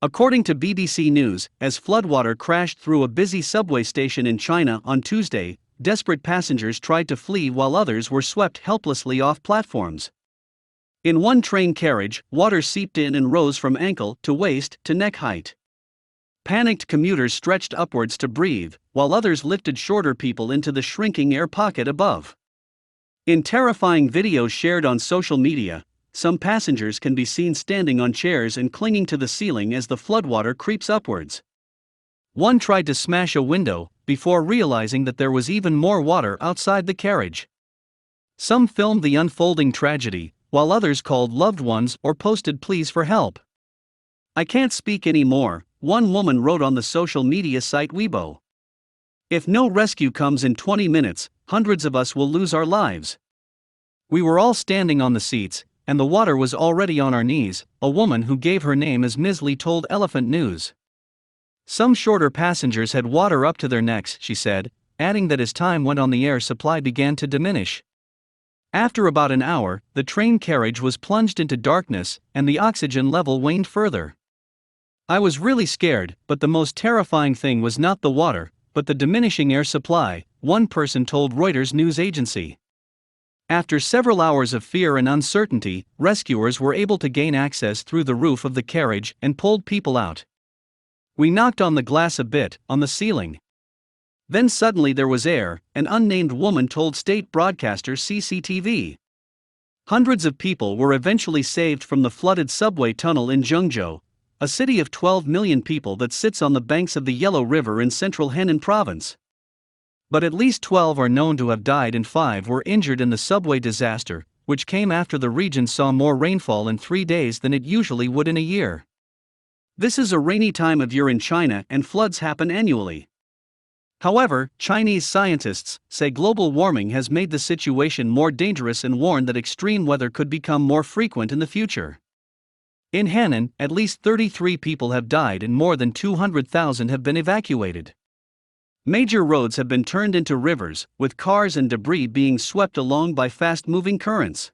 According to BBC News, as floodwater crashed through a busy subway station in China on Tuesday, desperate passengers tried to flee while others were swept helplessly off platforms. In one train carriage, water seeped in and rose from ankle to waist to neck height. Panicked commuters stretched upwards to breathe, while others lifted shorter people into the shrinking air pocket above. In terrifying videos shared on social media, some passengers can be seen standing on chairs and clinging to the ceiling as the floodwater creeps upwards. One tried to smash a window, before realizing that there was even more water outside the carriage. Some filmed the unfolding tragedy, while others called loved ones or posted pleas for help. "I can't speak anymore," one woman wrote on the social media site Weibo. "If no rescue comes in 20 minutes, hundreds of us will lose our lives. We were all standing on the seats, and the water was already on our knees," a woman who gave her name as Ms. Lee told Elephant News. Some shorter passengers had water up to their necks, she said, adding that as time went on the air supply began to diminish. After about an hour, the train carriage was plunged into darkness, and the oxygen level waned further. "I was really scared, but the most terrifying thing was not the water, but the diminishing air supply," one person told Reuters news agency. After several hours of fear and uncertainty, rescuers were able to gain access through the roof of the carriage and pulled people out. "We knocked on the glass a bit, on the ceiling. Then suddenly there was air," an unnamed woman told state broadcaster CCTV. Hundreds of people were eventually saved from the flooded subway tunnel in Zhengzhou, a city of 12 million people that sits on the banks of the Yellow River in central Henan province. But at least 12 are known to have died and 5 were injured in the subway disaster, which came after the region saw more rainfall in 3 days than it usually would in a year. This is a rainy time of year in China and floods happen annually. However, Chinese scientists say global warming has made the situation more dangerous and warn that extreme weather could become more frequent in the future. In Henan, at least 33 people have died and more than 200,000 have been evacuated. Major roads have been turned into rivers, with cars and debris being swept along by fast-moving currents.